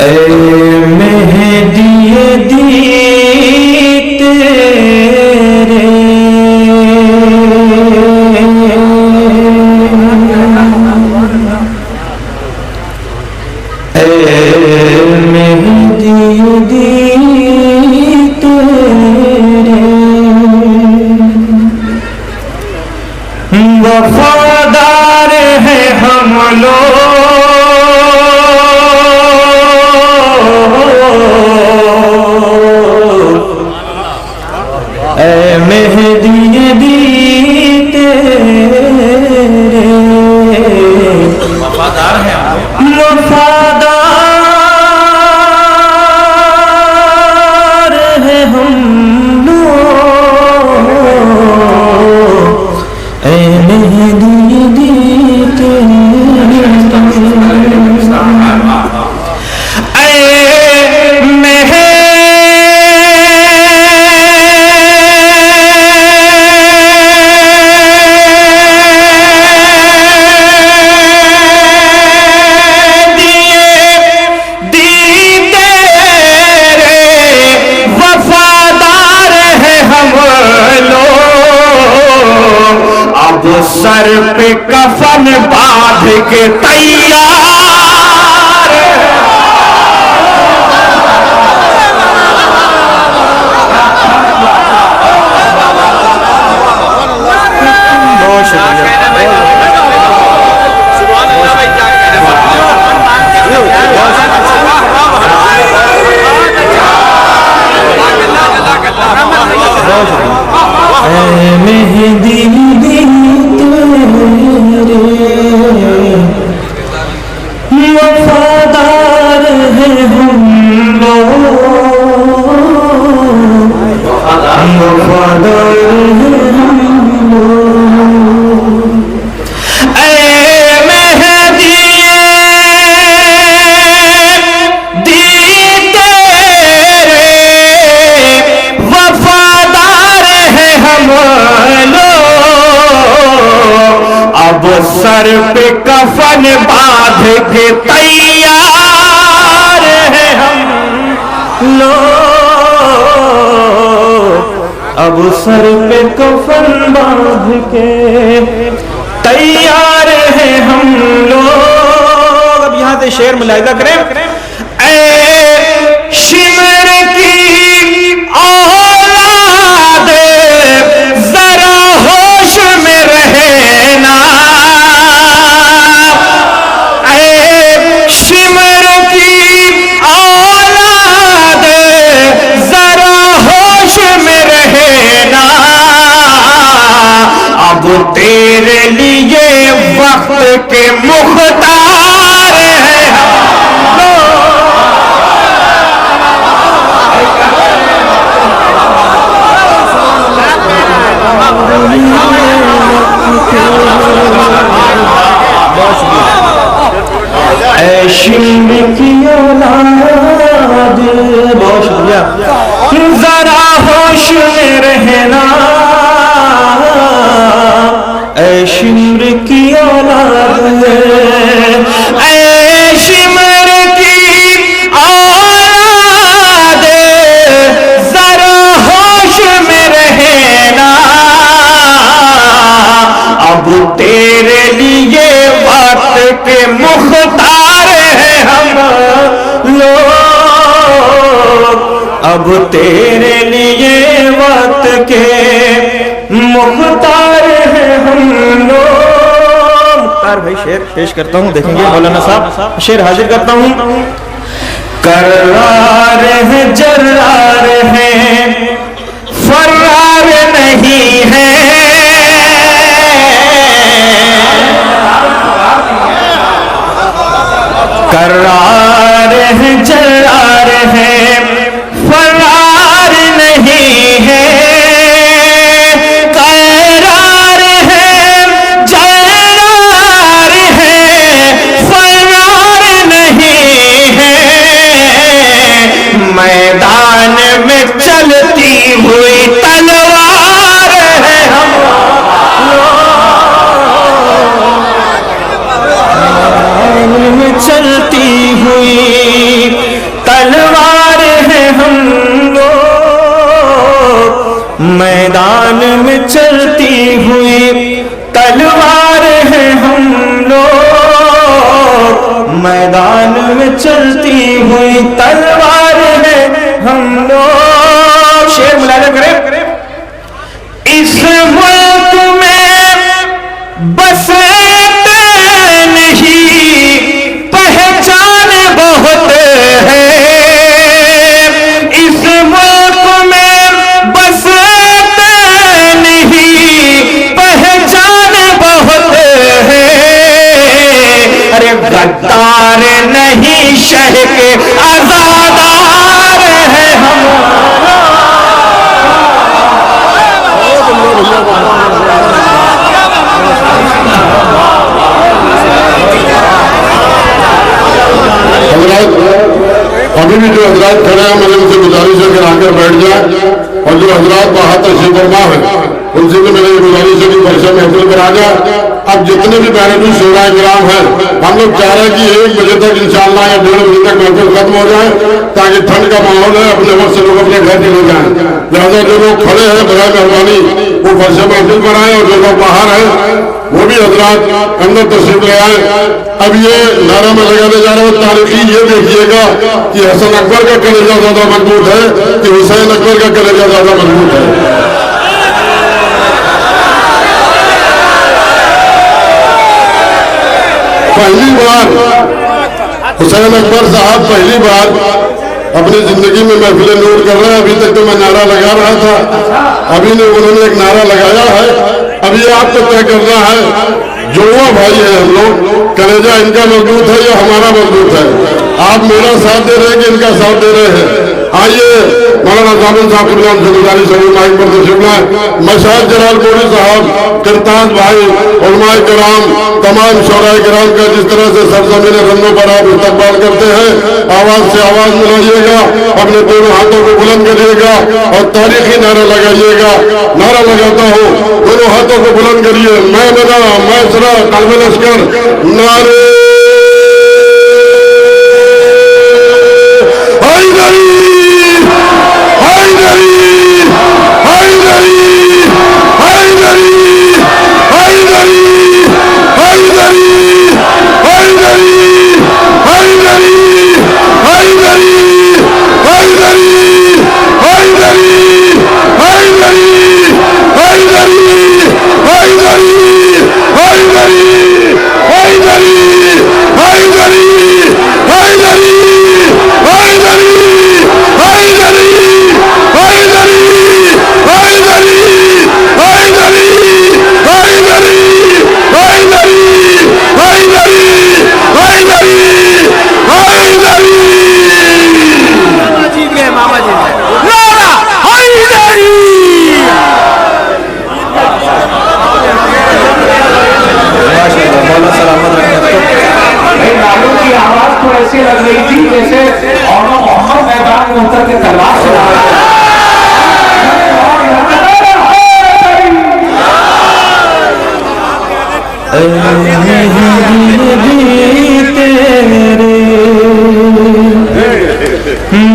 اے مہدی دی تیرے اے مہدی دی تیرے وفادار ہیں ہم لوگ اے مہدی دی تیرے وفادار ہیں ہم لوگ اے مہدی دی تیرے سر پہ کفن باندھ کے تیار بہت شکریہ مہدی دی وفادار ہیں ہم لوگ وفادار ہیں ہم لوگ اے مہدی دی تیرے وفادار ہیں ہم لوگ اب سر پہ کفن باندھ کے تیار ہیں ہم لوگ اب سر پہ کفن باندھ کے تیار ہیں ہم لوگ اب یہاں سے شعر ملاحظہ کریں اے شمر کی اولاد ذرا ہوش میں رہنا شمر کی اولاد ذرا ہوش میں رہنا اب تیرے لیے وقت کے مختار ہیں اے شمر کی اولاد بہت شکریہ ذرا ہوش میں رہنا اے شمر کی اولاد اے شمر کی اولاد ذرا ہوش میں رہنا اب تیرے لیے وقت کے مختار ہیں ہم لوگ اب تیرے لیے وقت کے مختار ہیں ہم لوگ مختار بھائی شعر پیش کرتا ہوں دیکھیں گے مولانا صاحب شعر حاضر کرتا ہوں کرار ہیں جرار ہیں فرار نہیں ہے کرار ہیں جرار ہیں فرار نہیں ہے قرار ہے جرار ہے فرار نہیں ہے میدان میں چلتی ہوئی تلوار ہے ہم چلتی ہوئی میدان میں چلتی ہوئی تلوار ہے ہم لوگ. شعر ملاحظہ کریں. اس ملک میں بستے نہیں پہچان بہت ہے. اس ملک میں بستے نہیں پہچان بہت ہے. ارے غدار نہیں شہ کے آزادار ہے ہم. ابھی بھی جو حضرات کھڑے ہیں میں نے ان سے گزارش ہے کہ آ کر بیٹھ جائیں, اور جو حضرات باہر تشریف فرما ہیں ان سے بھی میں نے یہ گزارش ہے کہ پرچہ محفل پر آ جائیں. اب جتنے بھی بیرون شعراء کرام ہیں ہم لوگ چاہ رہے ہیں کہ 1 بجے تک انشاءاللہ یا 1:30 بجے تک محفل ختم ہو جائے تاکہ ٹھنڈ کا ماحول ہے, اپنے وقت سے لوگ اپنے گھر چلے جائیں. لہٰذا جو لوگ کھڑے ہیں برائے مہربانی وہ پرچہ محفل پر آئیں, اور جو لوگ باہر ہیں وہ بھی حضرات اندر تشریف لے آئیں. اب یہ نعرہ میں لگانے جا رہا ہوں تاریخی یہ دیکھیے گا کہ حسن اکبر کا کلیجہ زیادہ مضبوط ہے کہ حسین اکبر کا کلیجہ زیادہ مضبوط ہے. پہلی بار حسین اکبر صاحب پہلی بار اپنی زندگی میں محفل نور کر رہے ہیں. ابھی تک تو میں نعرہ لگا رہا تھا, ابھی انہوں نے ایک نعرہ لگایا ہے. اب یہ آپ کو طے کرنا ہے جڑواں بھائی ہیں ہم لوگ, کلیجہ ان کا مضبوط ہے یا ہمارا مضبوط ہے. آپ میرا ساتھ دے رہے ہیں کہ ان کا ساتھ دے رہے ہیں. آئیے مولانا زامن صاحب سے گزارش ہے مائک پر تشریف لائیں. مشاہد جلال پوری صاحب, کرتاز بھائی, علماء کرام, تمام شعراء کرام کا جس طرح سے سرزمین رنوں پر آپ استقبال کرتے ہیں آواز سے آواز ملائیے گا, اپنے دونوں ہاتھوں کو بلند کریے گا اور تاریخی نعرہ لگائیے گا. نعرہ لگاتا ہوں, دونوں ہاتھوں کو بلند کریے. میں بنا میں سرا قلب لشکر نعرے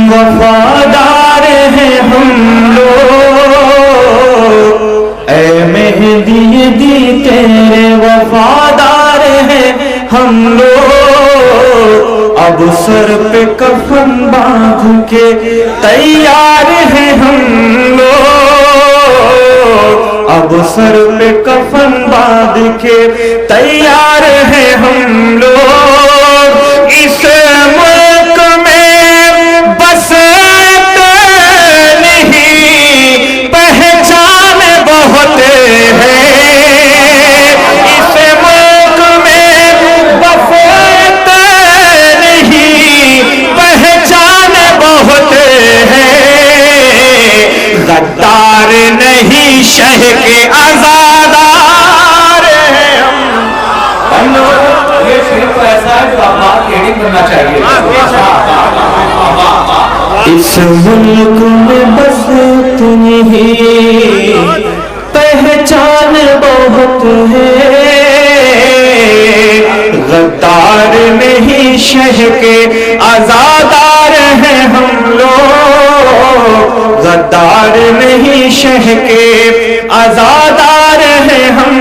وفادار ہیں ہم لوگ, اے مہدی دی تیرے وفادار ہیں ہم لوگ. اب سر پہ کفن باندھ کے تیار ہیں ہم لوگ, اب سر پہ کفن باندھ کے تیار ہیں ہم لوگ. اس ملک میں بستے نہیں پہچان بہت ہے. اس ملک میں بستے نہیں پہچان بہت ہے. غدار نہیں شہ کے آزادار ہیں ہم لوگ. یہ صرف ایسا ہے جو آپ ایڈنگ کرنا چاہیے. اس ملک میں بستے نہیں پہچان بہت ہے. غدار نہیں شہ کے آزادار ہیں ہم لوگ. غدار نہیں شہ کے آزادار ہیں ہم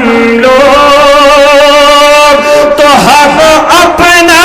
لوگ. تو ہم اپنا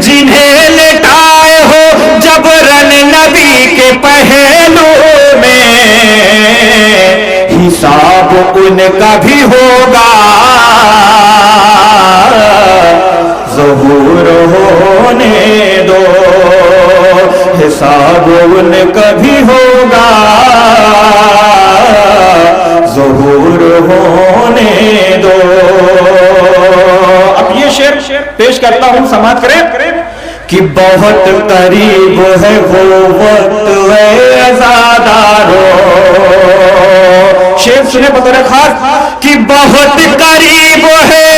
جنہیں لٹائے ہو جبرن نبی کے پہلو میں، حساب ان کا بھی ہوگا ظہور ہونے دو، حساب ان کا بھی ہوگا ظہور ہونے دو۔ اب یہ شعر پیش کرتا ہوں، سماعت کریں کہ بہت قریب ہے وہ وقت ہے عزادارو، شعر سنے بطور خاص کہ بہت قریب ہے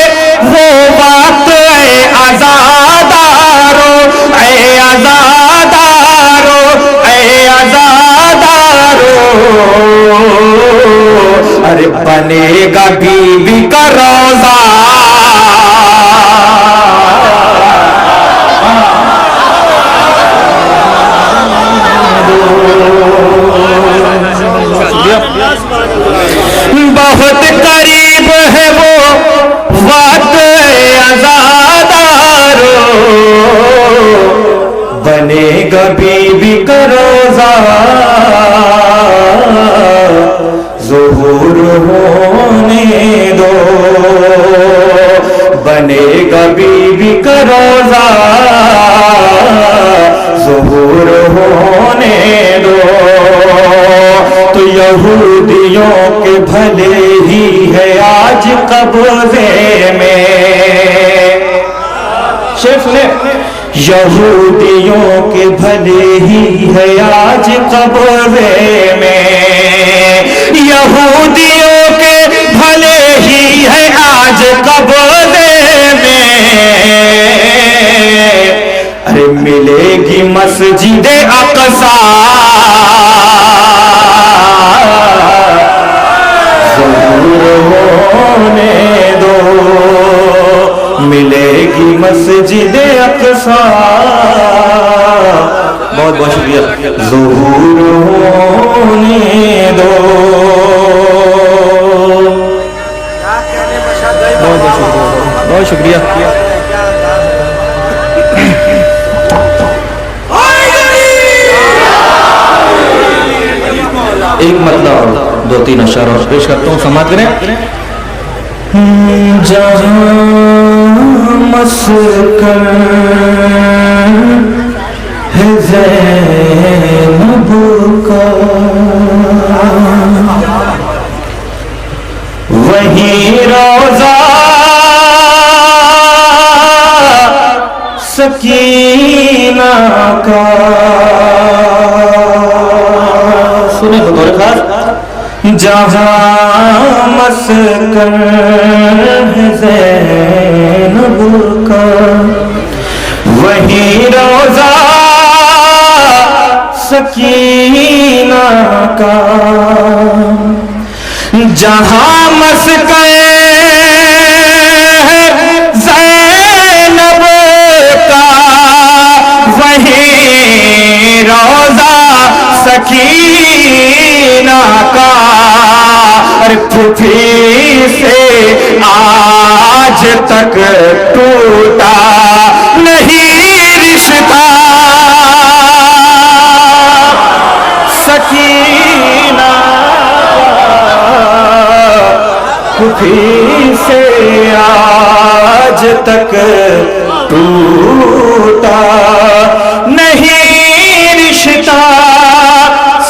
وہ وقت ہے عزادارو، اے عزادارو، اے عزادارو، ارے بنے گا بی بی کا روزہ، بہت قریب ہے وہ وقت عزادارو، بنے گا بی بی کا روزہ ظہور ہونے دو، بنے گا بی بی کا روزہ ظہور ہونے دو۔ تو یہودیوں کے بھلے ہی ہے آج قبضے میں، شیخ سنے، یہودیوں کے بھلے ہی ہے آج قبضے میں، یہودیوں کے بھلے ہی ہے آج قبضے میں، ارے ملے گی مسجد اقصی ظہور ہونے دو، ملے گی مسجد اقصی، بہت بہت شکریہ، ظہور ہونے دو، بہت شکریہ۔ ایک مطلب دو تین اشعار اور پیش کرتا ہوں، سماعت کریں۔ جہاں مسکن ہے زینب کا وہیں روزہ سکینہ کا، سنیں بطور خاص، جہاں مسکن ہے زینب کا وہیں روزہ سکینہ کا، جہاں مسکن ہے زینب کا وہیں روزہ سکینہ کا، اور پھوپھی سے آج تک ٹوٹا نہیں رشتہ، سکینہ پھوپھی سے آج تک ٹوٹا نہیں رشتہ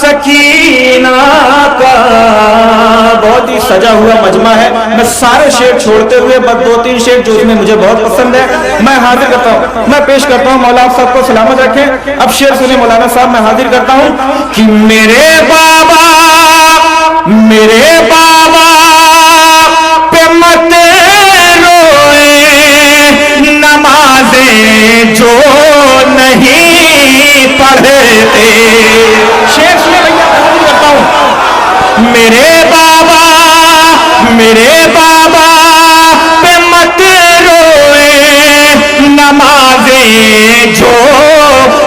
سکینہ کا۔ بہت ہی سجا ہوا مجمع ہے، میں سارے شعر چھوڑتے ہوئے بس دو تین شعر جو اس میں مجھے بہت پسند ہے میں حاضر کرتا ہوں، میں پیش کرتا ہوں۔ مولا آپ سب کو سلامت رکھیں۔ اب شعر سنیں مولانا صاحب، میں حاضر کرتا ہوں کہ میرے بابا پہ مت روئے نمازیں جو نہیں پڑھتے، شعر سنیں بھیا، میں حاضر کرتا ہوں۔ میرے بابا پہ مت روئے نمازیں جو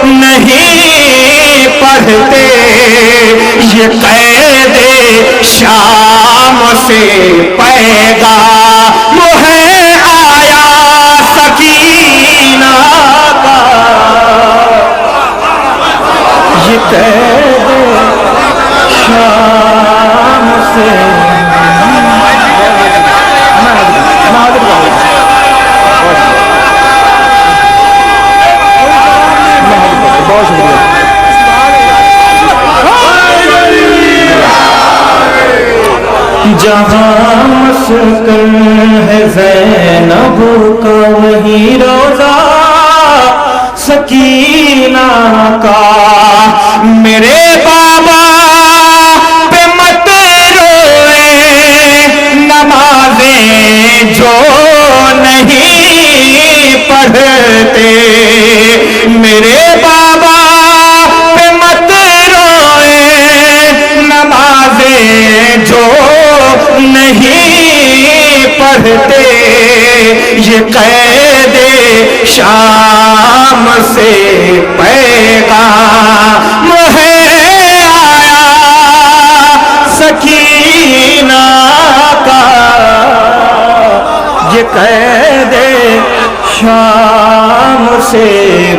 نہیں پڑھتے، یہ قید شام سے پیغام ہے آیا سکینہ کا، روزہ سکینہ کا، میرے بابا پہ مت روئے نمازیں جو نہیں پڑھتے، میرے بابا پہ مت روئے نمازیں جو نہیں پڑھتے، یہ قید شام سے پیغام ہے آیا سکینہ کا، یہ قید شام سے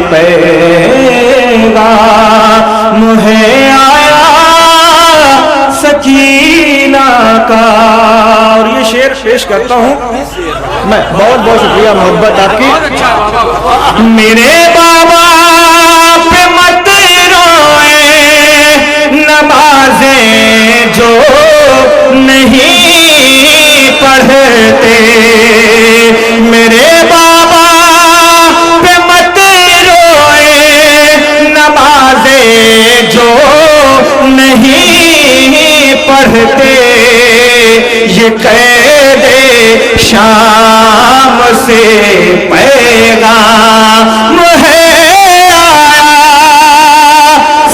پیغام ہے آیا سکینہ کا۔ اور یہ شعر پیش کرتا ہوں میں، بہت بہت شکریہ محبت آپ کی۔ میرے بابا پہ مت روئے نمازیں جو نہیں پڑھتے، میرے بابا پہ مت روئے نمازیں جو نہیں پڑھتے، یہ قید شام سے پیغام ہے آیا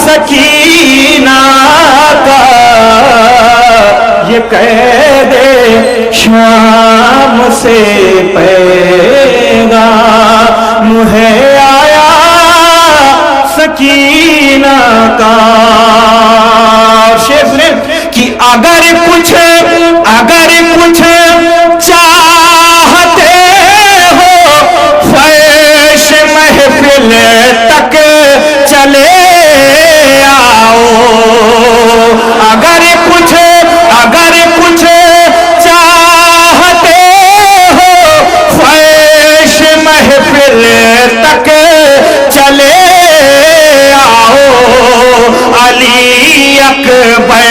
سکینہ کا، یہ قید شام سے پیغام ہے آیا سکینہ کا۔ شیخ نے کہ اگر کچھ چاہتے ہو فرش محفل تک چلے آؤ، اگر کچھ چاہتے ہو فرش محفل تک چلے آؤ، علی اکبر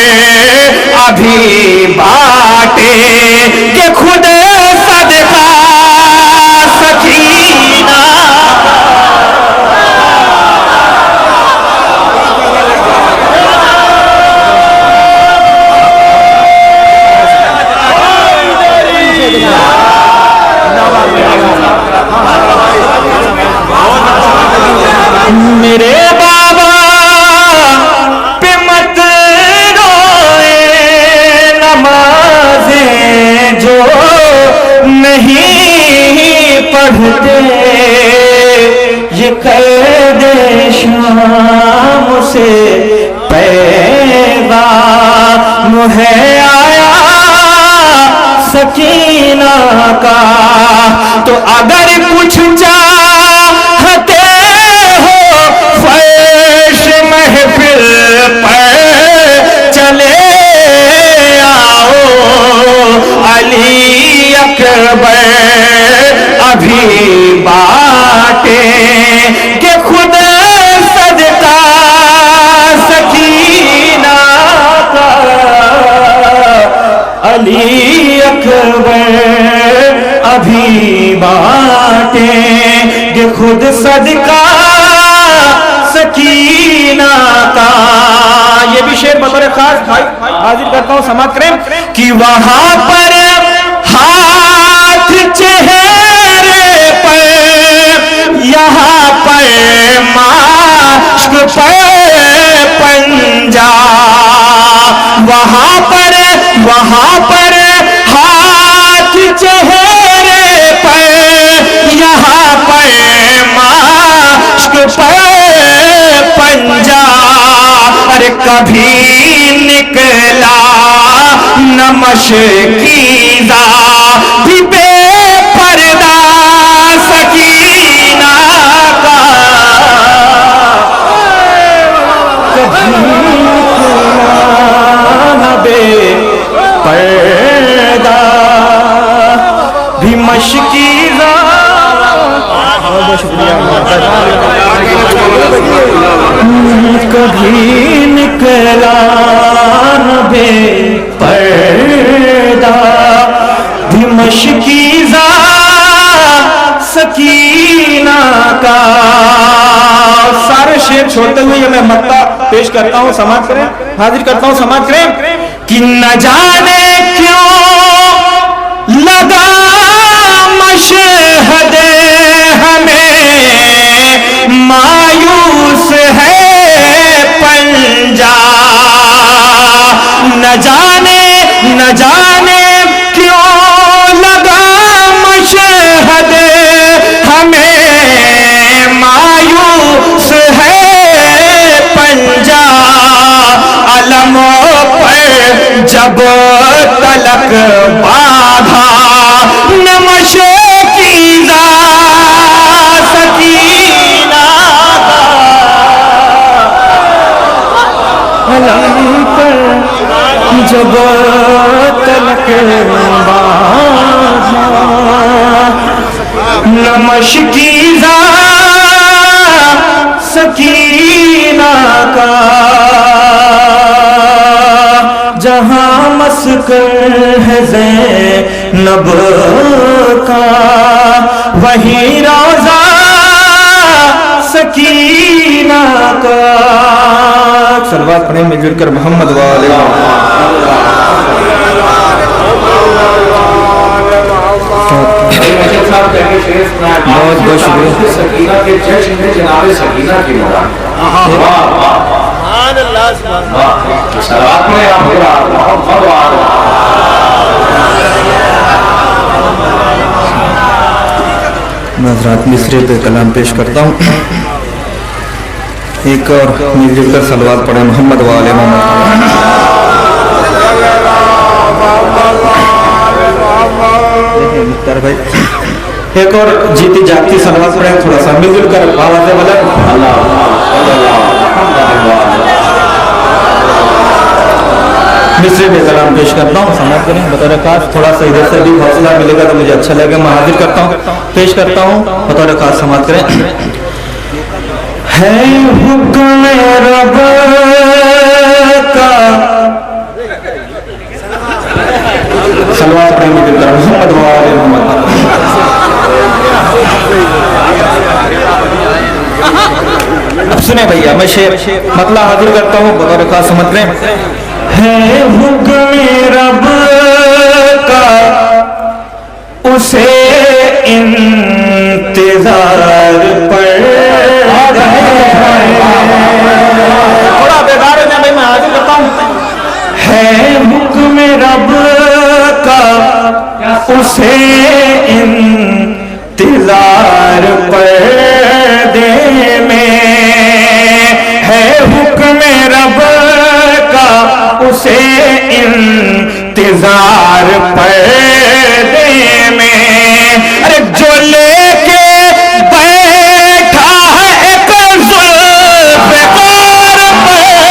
ابھی بانٹے کہ خود صدقہ سکینہ، میرے بابا پہ مت روئے نمازیں جو نہیں پڑھتے، یہ قید شام سے پیغام ہے آیا سکینہ کا۔ تو اگر کچھ چاہتے ہو فرش محفل پر چلے آؤ، علی اکبر ابھی بانٹے کہ خود صدقہ سکینہ کا، علی اکبر ابھی بانٹے کہ خود صدقہ سکینہ کا۔ یہ بھی شعر بطور خاص بھائی حاضر کرتا ہوں، سماعت کریں کہ وہاں پر ہاتھ چہرے پر، یہاں پر ماشک پر پنجا، وہاں پر ہاتھ چہرے پر، یہاں پر ماشک پر پنجا، ارے کبھی نکلا نہ مشکیزہ بھی بے پردہ سکینہ کا، کبھی نکلا نہ بے پردہ بھی مشکیزہ۔ بہت بہت شکریہ، کبھی نکلا نہ بے پردہ بھی مشکیزہ کا. سارے شعر چھوڑتے ہوئے میں مقطع پیش کرتا ہوں, سماعت کریں, حاضر کرتا ہوں, سماعت کریں. کہ نہ جانے کیوں لگا مشہد ہمیں مایوس ہے پنجا. نہ جانے کیوں لگا مشہد ہمیں مایوس ہے پنجا. علموں پر جب تلک باندھا نمش کی سکینہ کا. علم پر جب تلک باندھا نمش کی سکینہ کا. جہاں مسکن ہے زینب کا وہی روضہ سکینہ کا. صلوات پڑھیں مل جل کر محمد والے. بہت بہت شکریہ. سکینہ کے جشن میں جناب سکینہ کی مراد. سبحان اللہ سبحان اللہ. صلوات میں آپ محمد والے. میں حضرات مصرے پہ کلام پیش کرتا ہوں. ایک اور مل جل کر صلوات پڑھیں محمد والے محمد. مختار بھائی ایک اور جیتی جاگتی صلوات پڑھیں, تھوڑا سا مل جل کر آواز بلند. مصرے میں کلام پیش کرتا ہوں, سماعت کریں. بطور خاص تھوڑا سا ادھر سے بھی حوصلہ ملے گا تو مجھے اچھا لگے گا. میں حاضر کرتا ہوں, پیش کرتا ہوں, بطور خاص سماعت کریں. ہے حکم رب کا صلوات پڑھیں مجھے کر محمد والے محمد. اب سنیں بھیا, میں شعر مطلع حاضر کرتا ہوں, بطور خاص سمجھ لیں. ہے حکم رب کا اسے انتظار پر تھوڑا بیدار ہے بھائی, میں حاضر کرتا ہوں. ہے حکم رب کا اسے انتظار پردے میں. ہے حکم رب کا اسے انتظار پردے میں. ارے جو لے کے بیٹھا ہے ایک ذوالفقار پردے.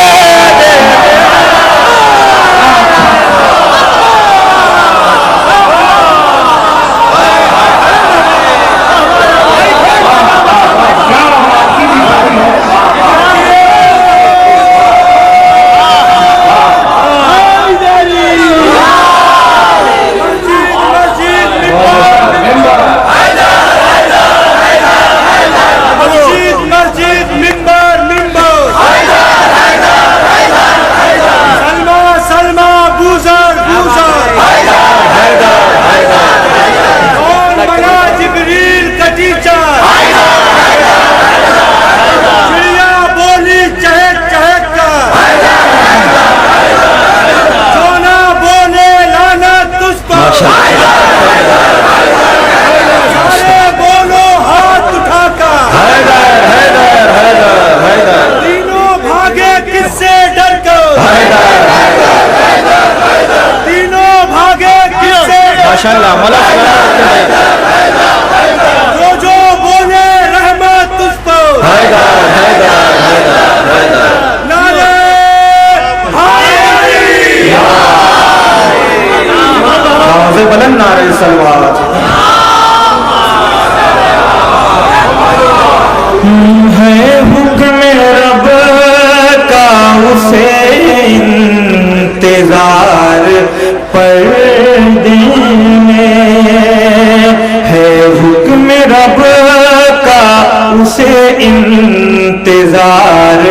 انتظار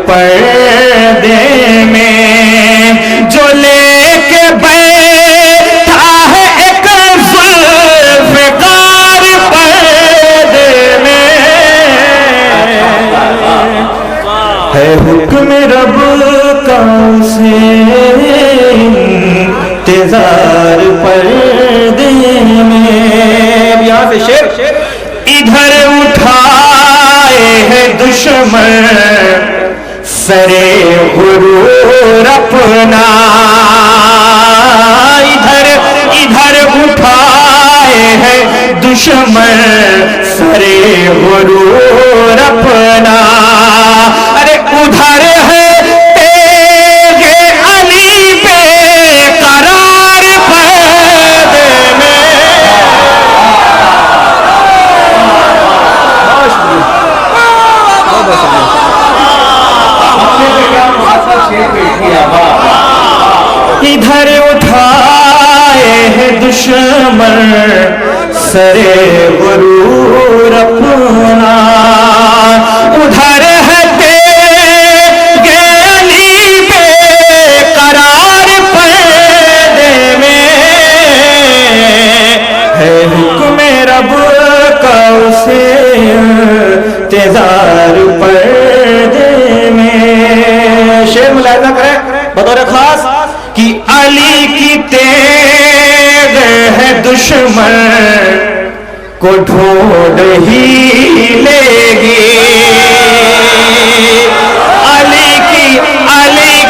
پردے میں جو لے کے بیٹھا ہے ایک ذوالفقار پردے میں ہے حکم رب کا اسے انتظار پردے میں. یہاں سے شعر ادھر اٹھائے ہے دشمن سرے غرور اپنا ادھر اٹھائے ہے دشمن سرے غرور اپنا. ارے ادھر ہے تیغ علی بے قرار پردے میں. ادھر اٹھائے ہے دشمن سرے غرور اپنا ادھر ہے تیغ علی بے قرار پردے میں ہے حکم رب کا اسے انتظار پردے میں. شعر ملاحظہ کریں بطور خاص کہ علی کی تیغ ہے دشمن کو ڈھونڈ ہی لے گی. علی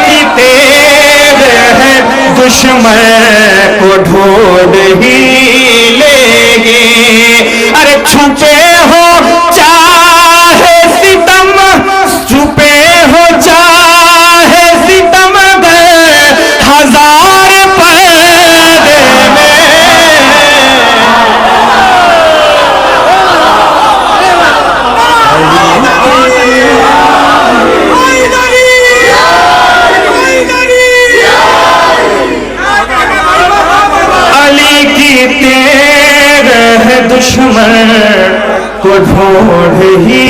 کی تیغ ہے دشمن کو ڈھونڈ ہی لے گی. ارے چھپے ہو چاہے ستم چھپے ہو چاہے ستم ہزار پردے میں علی کی تیغ ہے دشمن کو ڈھونڈ ہی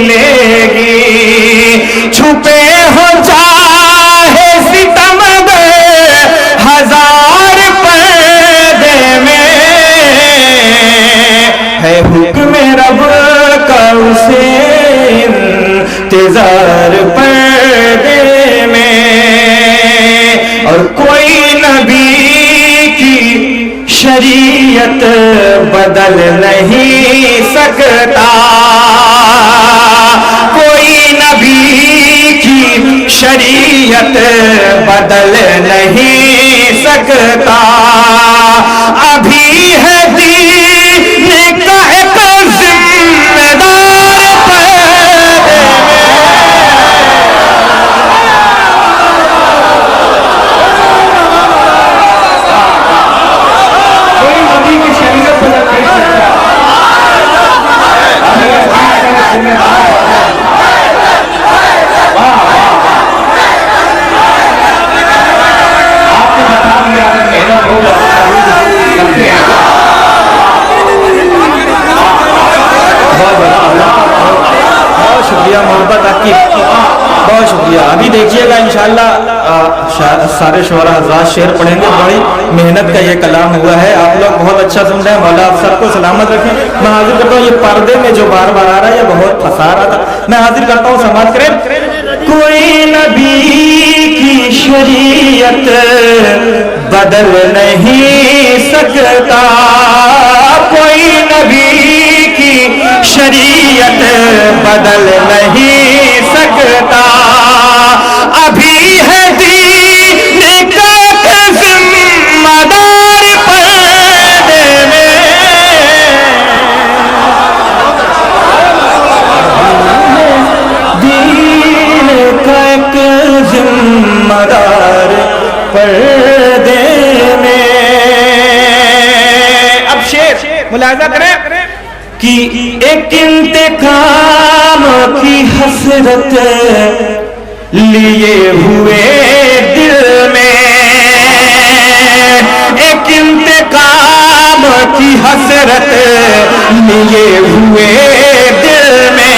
لے گی. چھپے ہو چاہے ستم ہزار پردے میں ہے حکم رب کا اسے انتظار پردے میں. اور کوئی نبی کی شریعت بدل نہیں سکتا. کوئی نبی کی شریعت بدل نہیں سکتا. ابھی ہے دین کا ایک ذمہ دار پردے میں. کوئی نبی کی شریعت بدل نہیں سکتا. بہت شکریہ محبت آپ کی, بہت شکریہ. ابھی دیکھیے گا انشاءاللہ سارے شعراء حضرات شعر پڑھیں گے. بڑی محنت کا یہ کلام ہوا ہے, آپ لوگ بہت اچھا سن رہے ہیں. مولا آپ سب کو سلامت رکھیں. میں حاضر کرتا ہوں یہ پردے میں جو بار بار آ رہا ہے یہ بہت پھنسا رہا تھا. میں حاضر کرتا ہوں سماعت کریں. کوئی نبی کی شریعت بدل نہیں سکتا. کوئی نبی کی شریعت بدل نہیں سکتا. ابھی ہے دین کا ذمہ دار پردے میں. دین کا ایک ذمہ دار پردے میں. اب شعر ملاحظہ کریں کہ ایک انتقام کی حسرت لیے ہوئے دل میں. ایک انتقام کی حسرت لیے ہوئے دل میں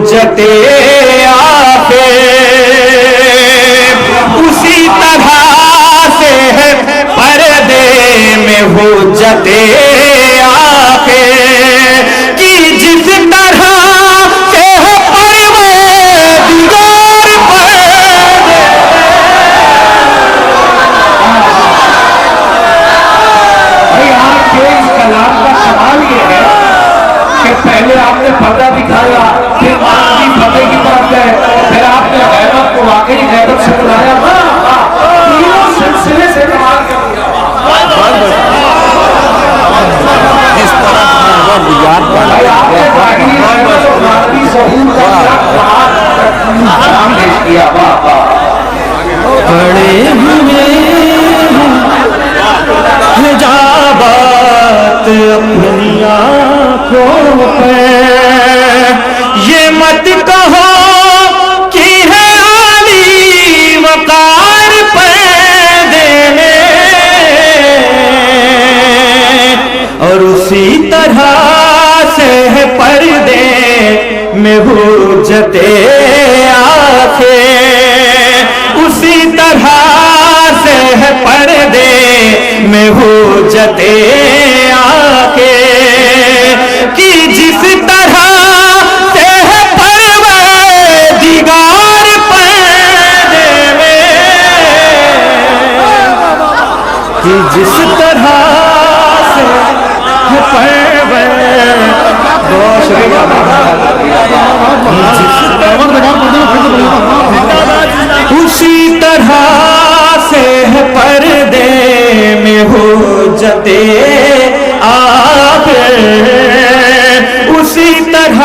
حجت آخر اسی طرح سے ہے پردے میں حجت آخر کہ جس طرح سے ہے پروردگار بھائی آپ کے اس کلام کا سوال یہ ہے کہ پہلے آپ نے پردہ دکھایا، پھر آپ کی فتح کی طرف گئے، پھر آپ نے غیبت کو واقعی غیبت سے بلایا، تینوں سلسلے سے کمال کر دیا۔ بھائی آپ نے ظاہری غیبت اور باطنی ظہور کا کلام پیش کیا۔ واہ واہ، پڑے ہوئے حجابات اپنی آنکھوں پہ، یہ مت کہو کہ ہے عالی وقار پردے میں، اور اسی طرح سے ہے پردے میں حجت آخر اسی طرح سے ہے پردے میں حجت آخر کہ جس طرح سے ہے پروردگار پردے میں، کہ جس طرح سے ہے اسی طرح سے ہے پردے میں حجت آخر اسی طرح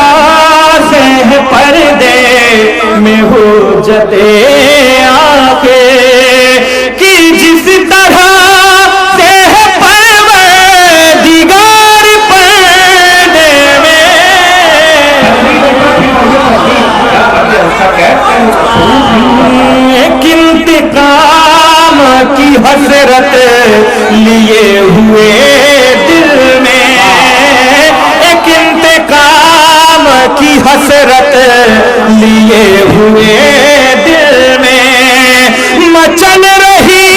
سے ہے پردے میں حجت آخر کہ جس طرح سے ہے پروردگار پردے میں، ایک انتقام کی حسرت لیے ہوئے دل میں، ایک انتقام کی حسرت لیے ہوئے دل میں، مچل رہی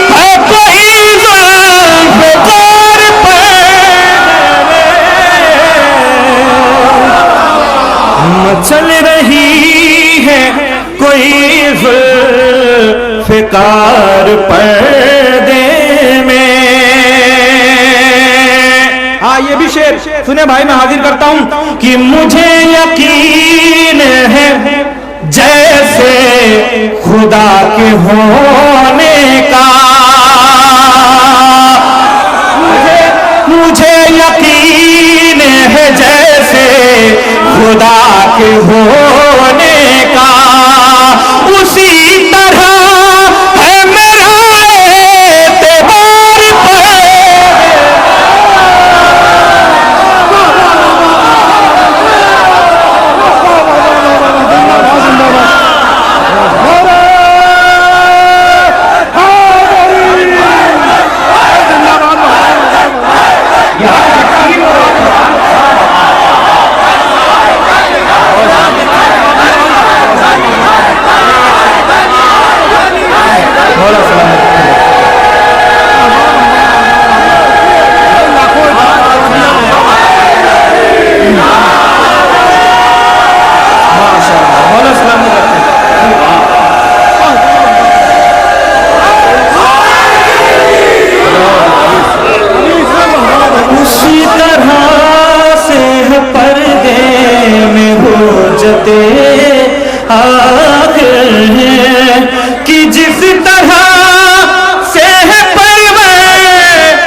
ہے کوئی زلف دار پردے میں، مچل رہی ہے کوئی ذوالفقار پردے میں۔ ہاں یہ بھی شعر سنے بھائی، میں حاضر کرتا ہوں کہ مجھے یقین ہے جیسے خدا کے ہونے کا، مجھے یقین ہے جیسے خدا کے ہونے کا، اسی طرح ہے میرا اعتبار آخر کہ جس طرح سے ہے پروردگار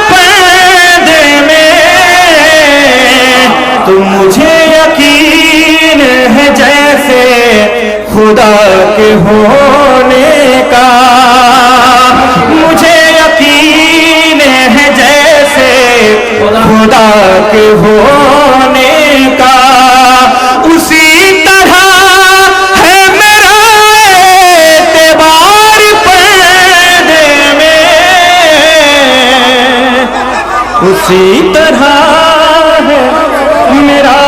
پردے میں، تو مجھے یقین ہے جیسے خدا کے ہونے کا، مجھے یقین ہے جیسے خدا کے ہونے کا، اسی طرح ہے میرا اعتبار پردے میں، اسی طرح ہے میرا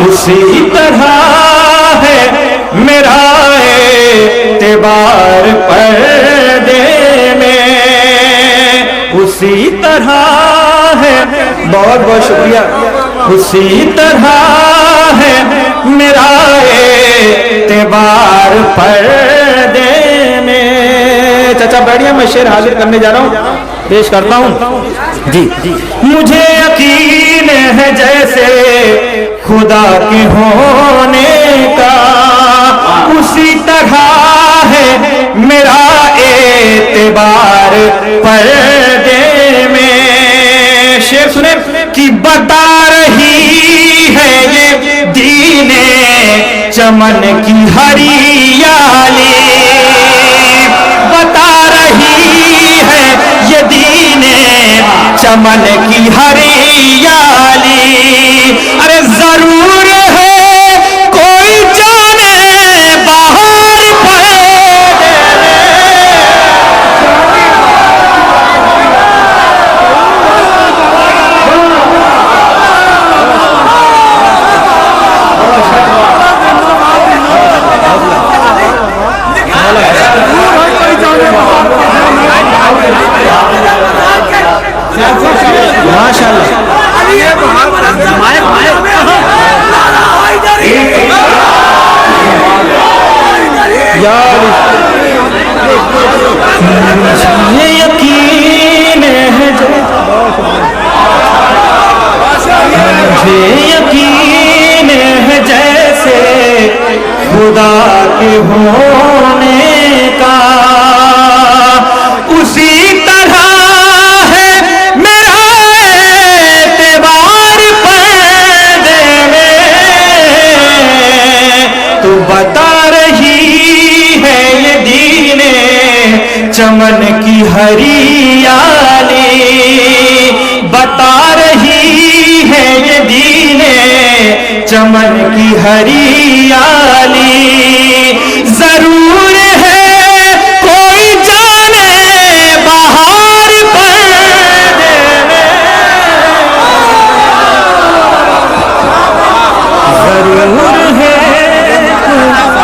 اسی طرح ہے میرا اعتبار پردے میں، اسی طرح ہے، بہت بہت شکریہ، اسی طرح ہے میرا اعتبار پردے میں۔ چچا بیٹھیے، میں شعر حاضر کرنے جا رہا ہوں، پیش کرتا ہوں جی۔ مجھے یقین ہے جیسے خدا کے ہونے کا، اسی طرح ہے میرا اعتبار پردے میں۔ شعر سنیں کہ بتا رہی ہے یہ دین چمن کی ہریالی، بتا رہی ہے یہ دین چمن کی ہریالی۔ ارے ضرور ہے کوئی جانے باہر پردے ماشاء اللہ۔ یہ یقین ہے، مجھے یقین ہے جیسے خدا کے ہونے کا، اسی طرح ہے میرا اعتبار پردے میں۔ تو بتا رہی ہے یہ دین چمن کی ہریالی، بتا رہی ہے یہ دین چمن کی ہریالی۔ ضرور ہے کوئی جانے باہر پردے میں، ضرور ہے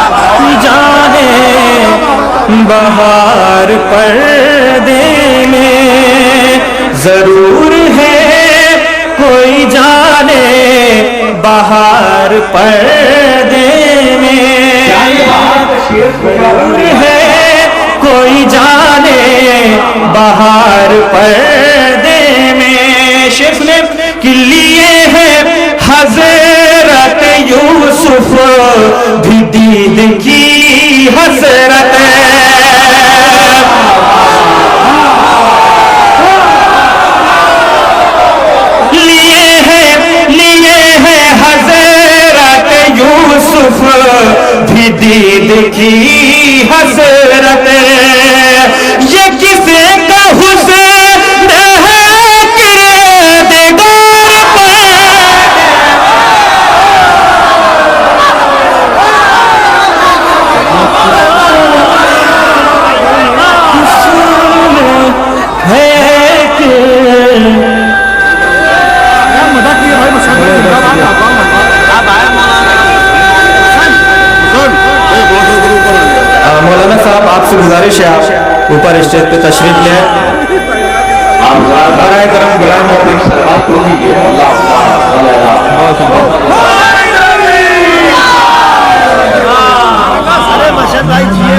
کوئی جانے باہر پردے میں، ضرور ہے کوئی جانے باہر پردے میں، ضرور ہے کوئی جانے باہر پردے میں۔ شعر سنیں کہ لیے ہیں حضرت یوسف بھی دید کی حسرت، لیے ہیں حضرت یوسف بھی دید کی حسرت۔ یہ کسے کا حسن ہے کردگار مولانا صاحب آپ سے گزارش ہے آپ اوپر اسٹیج پہ تشریف لیں، برائے کرم غلام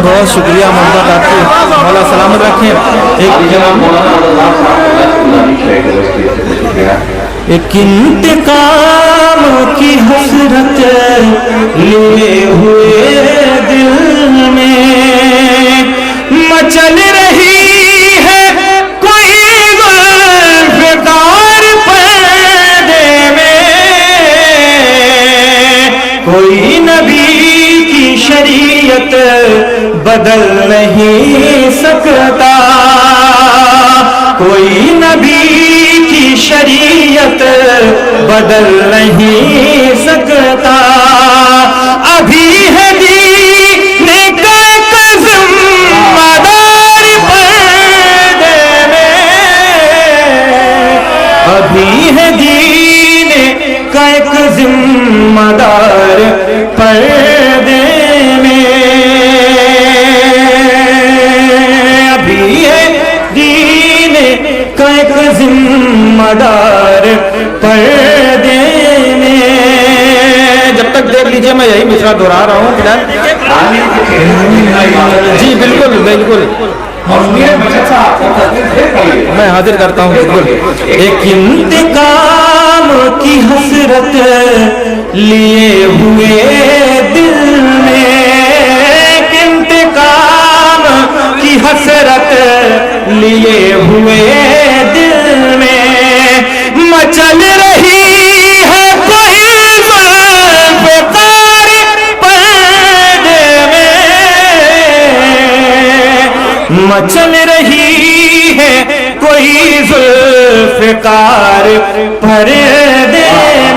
بہت شکریہ محمد آپ کی، مولا سلامت رکھیں۔ ایک انتقام کی حسرت لیے ہوئے دل میں مچل رہی ہے کوئی غلفدار پردے میں، کوئی نبی کی شریعت بدل نہیں سکتا، کوئی نبی کی شریعت بدل نہیں سکتا، ابھی ہے دین کا ذمہ دار پردے میں، ابھی ہے دین کا ایک ذمہ ذمہ دار پردے میں، ابھی ہے دین کا ایک ذمہ دار پردے میں. جب تک دیکھ لیجئے میں یہی مصرع دہرا رہا ہوں فی الحال. جی بالکل بالکل میں حاضر کرتا ہوں بالکل. ایک انتقام کی حسرت لیے ہوئے دل میں، ایک انتقام کی حسرت لیے ہوئے دل میں مچل رہی ہے کوئی زلفقار پردے میں، مچل رہی ہے کوئی زلفقار پردے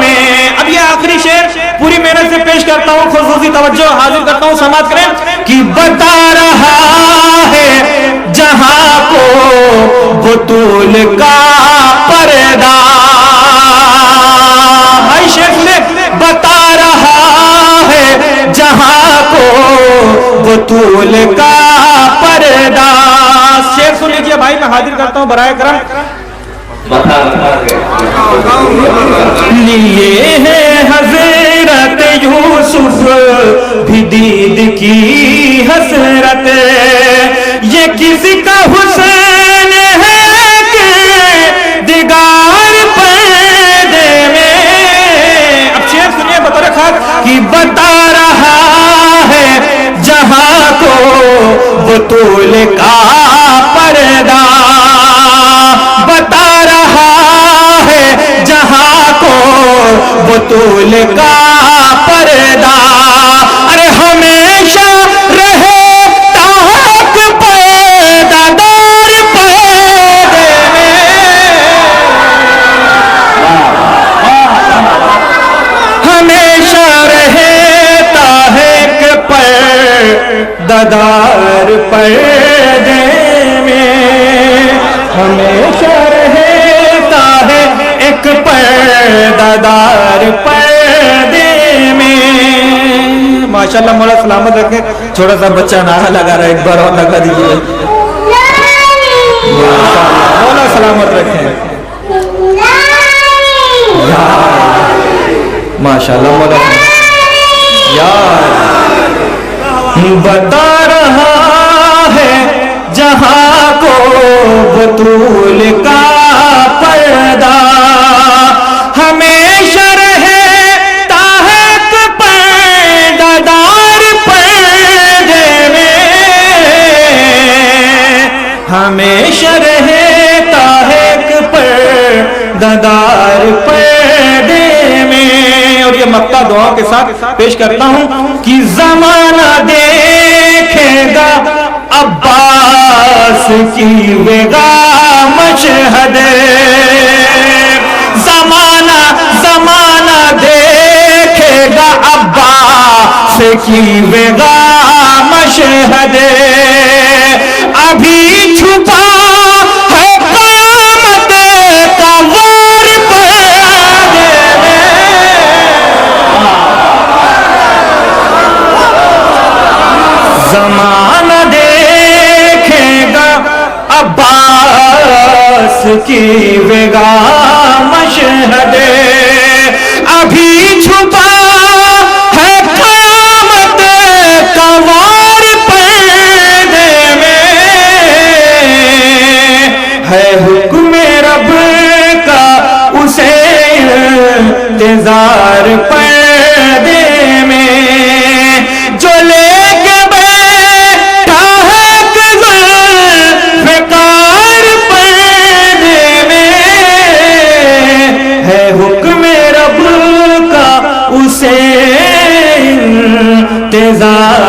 میں. اب یہ آخری شعر پوری محنت سے پیش کرتا ہوں، خصوصی توجہ حاضر کرتا ہوں، سماعت کریں. کہ بتا رہا ہے جہاں کو بطول کا پردہ، بھائی شیخ نے بتا رہا ہے جہاں کو بطول کا پردہ. شیخ سن لیجئے بھائی، میں حاضر کرتا ہوں برائے کرم. لیے ہے حضرت یوسف بھی دید کی حسرت، یہ کسی کا حسین ہے کہ دیگر پردے میں. اب شعر سنیے بطور خاص کہ بتا رہا ہے جہاں کو بطول کا پردہ، بتا رہا ہے جہاں کو بطول کا پردہ. ارے ہمیشہ رہے تاک پردہ دار پردے میں، ہمیشہ رہے تاک پردہ دار پردے میں، ہمیشہ رہتا ہے ایک پردہ دار پردے میں. ماشاءاللہ مولا سلامت رکھے. چھوٹا سا بچہ نعرہ لگا رہا ہے، ایک بار اور لگا دیجیے. مولا سلامت رکھے. ماشاءاللہ مولا یار. بتا رہا ہے جہاں کو بطول کا پردہ، ہمیشہ رہے تاک پردہ دار پردے میں، ہمیشہ رہے تاک پردہ دار پردے میں. اور یہ مقطع دعا کے ساتھ پیش کرتا ہوں کہ زمانہ دیکھے گا عباس کی ویگا مشہد، زمانہ دیکھے گا عباس کی ویگا مشہد. ابھی چھپا ہے قیامت کا وار پردے میں، زمانہ دیکھے گا عباس کی ویگا مشہد. ابھی چھپا ہے قیامت کا وار پردے میں، ہے حکم رب کا اسے انتظار پردے میں، جو لے کے بیٹھا ہے زلفقار پردے میں، ہے حکم رب کا اسے انتظار